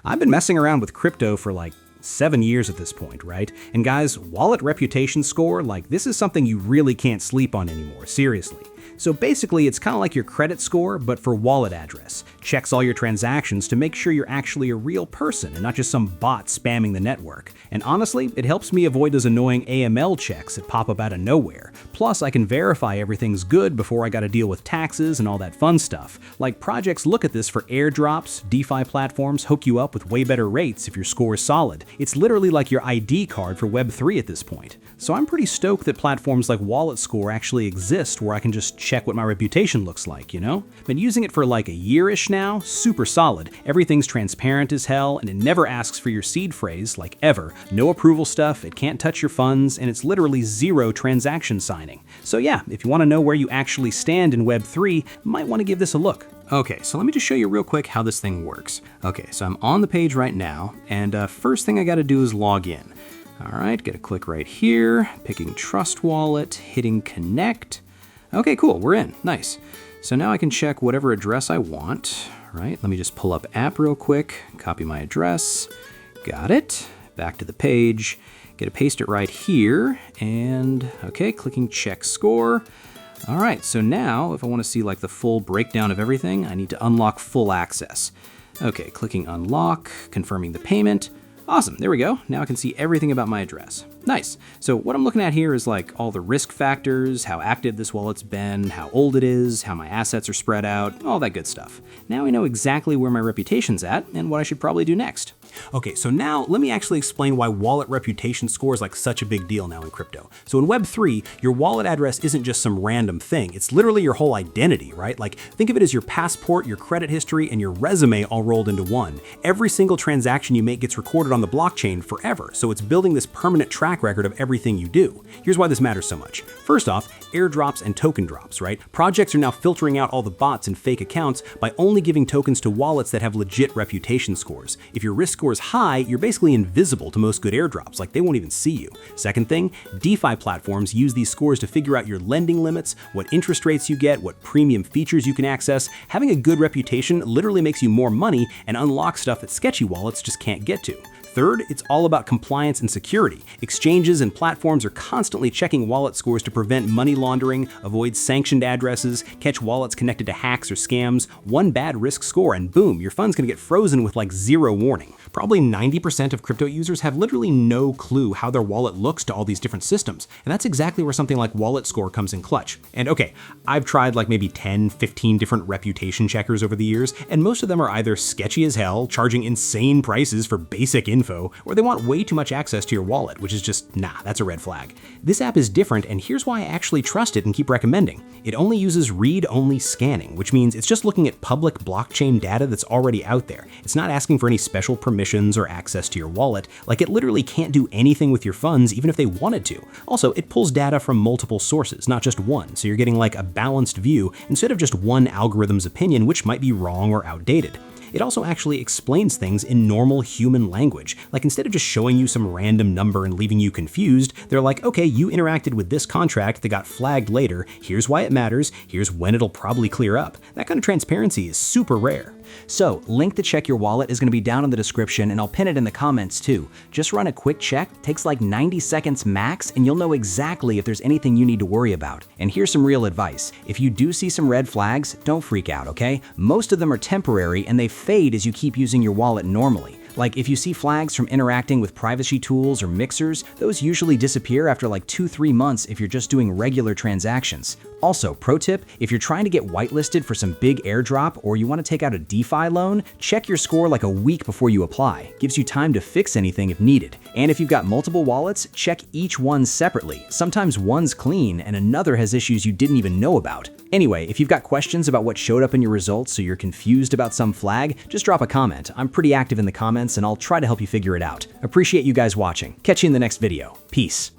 I've been messing around with crypto for like 7 years at this point, right? And guys, wallet reputation score, like this is something you really can't sleep on anymore, seriously. So basically, it's kind of like your credit score, but for wallet address. Checks all your transactions to make sure you're actually a real person and not just some bot spamming the network. And honestly, it helps me avoid those annoying AML checks that pop up out of nowhere. Plus, I can verify everything's good before I gotta deal with taxes and all that fun stuff. Like, projects look at this for airdrops, DeFi platforms hook you up with way better rates if your score is solid. It's literally like your ID card for Web3 at this point. So I'm pretty stoked that platforms like walletscore actually exist where I can just check what my reputation looks like, you know? Been using it for like a year-ish now, super solid. Everything's transparent as hell, and it never asks for your seed phrase, like ever. No approval stuff, it can't touch your funds, and it's literally zero transaction signing. So yeah, if you want to know where you actually stand in Web3, you might want to give this a look. Okay, so let me just show you real quick how this thing works. Okay, so I'm on the page right now, and first thing I gotta do is log in. All right, get a click right here, picking Trust Wallet, hitting Connect. Okay, cool, we're in, nice. So now I can check whatever address I want, right? Let me just pull up app real quick, copy my address, got it, back to the page, get to paste it right here, and okay, clicking check score. All right, so now if I wanna see like the full breakdown of everything, I need to unlock full access. Okay, clicking unlock, confirming the payment. Awesome, there we go. Now I can see everything about my address. Nice. So what I'm looking at here is like all the risk factors, how active this wallet's been, how old it is, how my assets are spread out, all that good stuff. Now I know exactly where my reputation's at and what I should probably do next. Okay, so now let me actually explain why wallet reputation score is like such a big deal now in crypto. So in Web3, your wallet address isn't just some random thing. It's literally your whole identity, right? Like think of it as your passport, your credit history, and your resume all rolled into one. Every single transaction you make gets recorded on the blockchain forever. So it's building this permanent track record of everything you do. Here's why this matters so much. First off, airdrops and token drops, right? Projects are now filtering out all the bots and fake accounts by only giving tokens to wallets that have legit reputation scores. If your risk score is high, you're basically invisible to most good airdrops, like they won't even see you. Second thing, DeFi platforms use these scores to figure out your lending limits, what interest rates you get, what premium features you can access. Having a good reputation literally makes you more money and unlocks stuff that sketchy wallets just can't get to. Third, it's all about compliance and security. Exchanges and platforms are constantly checking wallet scores to prevent money laundering, avoid sanctioned addresses, catch wallets connected to hacks or scams. One bad risk score and boom, your fund's gonna get frozen with like zero warning. Probably 90% of crypto users have literally no clue how their wallet looks to all these different systems. And that's exactly where something like walletscore comes in clutch. And okay, I've tried like maybe 10, 15 different reputation checkers over the years, and most of them are either sketchy as hell, charging insane prices for basic info, or they want way too much access to your wallet, which is just, nah, that's a red flag. This app is different, and here's why I actually trust it and keep recommending. It only uses read-only scanning, which means it's just looking at public blockchain data that's already out there. It's not asking for any special permissions or access to your wallet. Like, it literally can't do anything with your funds even if they wanted to. Also, it pulls data from multiple sources, not just one, so you're getting like a balanced view instead of just one algorithm's opinion, which might be wrong or outdated. It also actually explains things in normal human language. Like, instead of just showing you some random number and leaving you confused, they're like, okay, you interacted with this contract that got flagged later, here's why it matters, here's when it'll probably clear up. That kind of transparency is super rare. So, link to check your wallet is going to be down in the description, and I'll pin it in the comments too. Just run a quick check, takes like 90 seconds max, and you'll know exactly if there's anything you need to worry about. And here's some real advice. If you do see some red flags, don't freak out, okay? Most of them are temporary and they fade as you keep using your wallet normally. Like, if you see flags from interacting with privacy tools or mixers, those usually disappear after like 2-3 months if you're just doing regular transactions. Also, pro tip, if you're trying to get whitelisted for some big airdrop or you want to take out a DeFi loan, check your score like a week before you apply. Gives you time to fix anything if needed. And if you've got multiple wallets, check each one separately. Sometimes one's clean and another has issues you didn't even know about. Anyway, if you've got questions about what showed up in your results so you're confused about some flag, just drop a comment. I'm pretty active in the comments and I'll try to help you figure it out. Appreciate you guys watching. Catch you in the next video. Peace.